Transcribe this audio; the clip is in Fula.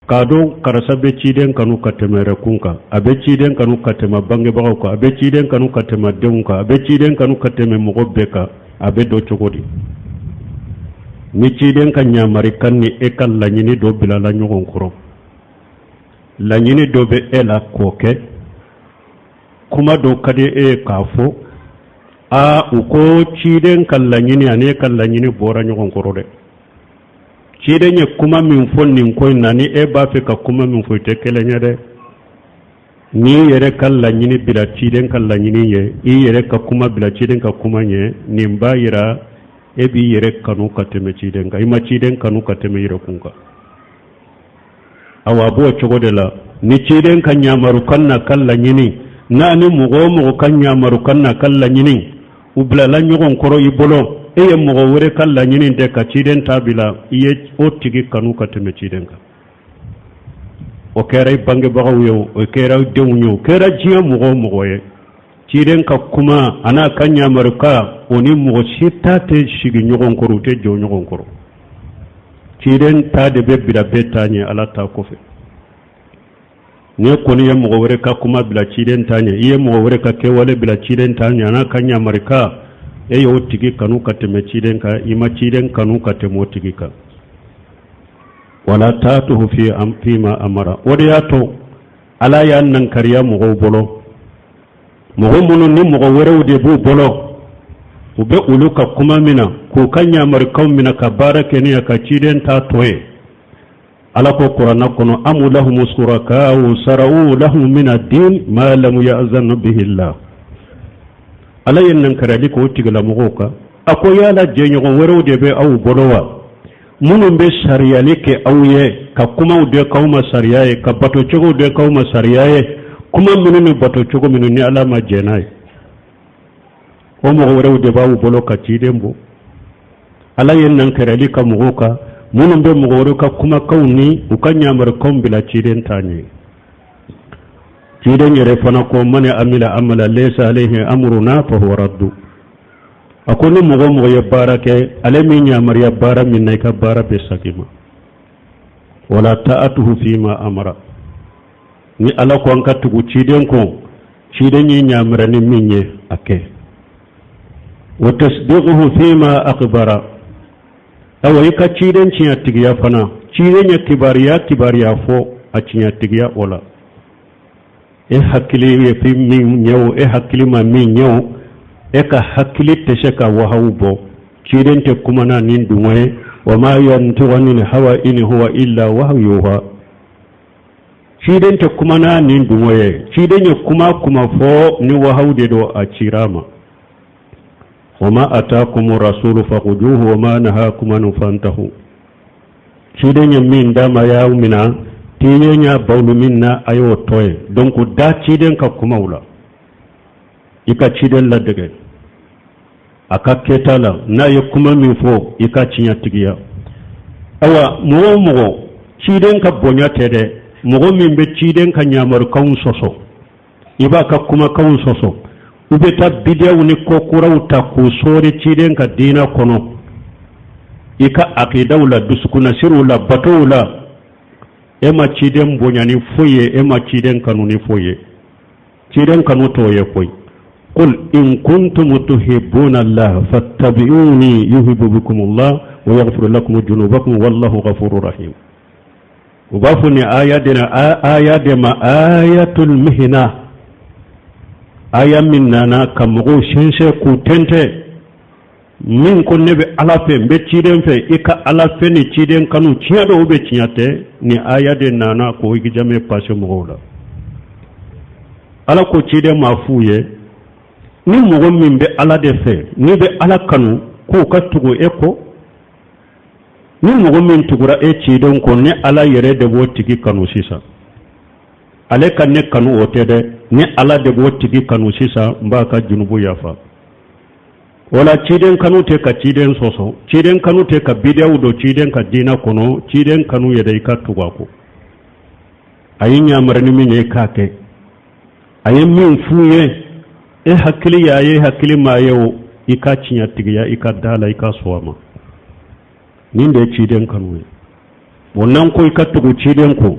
kado karasa be ciden kanu katemere kunka abe ciden kanu katema bange bagauka abe ciden kanu katema deunka abe ciden kanu kateme mogobeka abe do chogodi ni ciden kan nyamari kanni ekal lanyini do bilala nyogon koro lanyini do be ela koke kuma do kade e kafo a uko ciden kan lanyini ane kan lanyini bora nyogon koro de ciden ye kuma min fonnin koy nani e ba fe ka kuma min foyte kelenya de ni yere kan lanyini bila ciden kan lanyini ye i yere ka kuma bila ciden ka kuma nye nimba yira ebi yere kanu kateme ciden ka ima ciden kanu kateme yere kunka awa bo chogo de la ni ciden kan nyamaru kanna kan lanyini nani mugo kan nyamaru kanna kan lanyini ubla la nyogon koro ibolo eye mogo wore kan lanyini de ka ciden tabila iye otigi kanu kateme ciden ka o kera bange bagaw yo o kera dewnyo kera jiya mogo ye ciden ka kuma ana kan nyamaru ka oni mogo sita te shigi nyogon koro te jo nyogon koro ciden ta de be bira betanye ala ta kofe ne koni ye mogo wore ka kuma bila ciden tanye iye mogo wore ka kewale bila ciden tanye ana kan nyamaru ka eyo tigi kanu kateme ciden ka ima ciden kanu katemo tigi ka wala tatuhu fi ma amara wadi yato ala ya nan kariya mogo bolo mogo munu ni mogo wore de bu bolo ube uluka kuma mina ko kanya markam mina ka barake ne ka ciden ta toye ala ko qur'ana kono amu lahum suraka wa sarau lahum min ad-din ma lam ya'zan bihi Allah ala yennan karali ko tigala mogo ka ako yala jenyo wore de be aw bolowa munun be sariya leke awye ka kuma de kauma sariyaye ka bato chogo de kauma sariyaye kuma minuni bato chogo minuni alama jenay o mo wore de bawu bolo ka tidembo ala yennan karali ka mogo ka munun be mo wore ka kuma kauni ukanya mar kombila tiden tanye tiden yere fana ko mane amila amala laysa alayhi amruna fa huwa raddu akoni mogo ye barake ale min nyamar ya bara min nay ka bara be sakima wala ta'atuhu fi ma amara ni ala ko an katugu ciden ko ciden ni nyamara ni minye ake wa tasdiquhu fi ma akhbara awai ka ciden ciya tigiya fana ciden ya kibariya fo a ciya tigiya ola e hakili ye fi min nyaw e hakili ma min nyaw e ka hakili tesheka wahawbo ciden te kuma na nin dunwaye wa ma yantiqu anil hawa in huwa illa wahyuha ciden te kuma na nin dunwaye ciden ya kuma fo ni wahawde do a cirama wa ma ataakum rasulu faquduhu wa ma nahakum an fantahu ciden ya min dama ya mina tinyenya bawlu minna ayo toye donc da ciden ka kuma wula ika ciden la dege aka ketala na ye kuma min fo ika cinya tigiya awa mogo ciden ka bonya tede mogo min be ciden ka nyamar kawun soso iba ka kuma kawun soso ube ta bidew ni kokuraw ta ko sore ciden ka dina kono ika aqidaw la duskuna siru la batow la ema ciden bonya ni foye ema ciden kanu ni foye ciden kanu toye foye قل إن كنتم تحبون الله فاتبعوني يحببكم الله ويغفر لكم ذنوبكم والله غفور رحيم وبافني آيات ما آية المهنة آية مننا كمغو شنشة كوتنتة من كن نبي ألافين بتشيدن في إكا ألافين تشيدن كانوا تشيادو بتشياته ni آيات نانا كو إجامة باشا مغولا ألا كو تشيدن مافوية ni mogo min be ala de fe ni be ala kanu ko ka tugu eko ni mogo min tugura e cidon ko ne ala yere de bo tigi kanu sisa ale kan ne kanu otede ne ala de bo tigi kanu sisa mbaka junubu yafa wala ciden kanu te ka ciden soso ciden kanu te ka bidew do ciden ka dina kono ciden kanu yede ka tugako ayinya marani min e kake ayin min fuye e hakili yaye hakili ma yau ika cinya tigiya ika dala ika suwama ninde ciden kanu wannan ko ika tugu ciden ko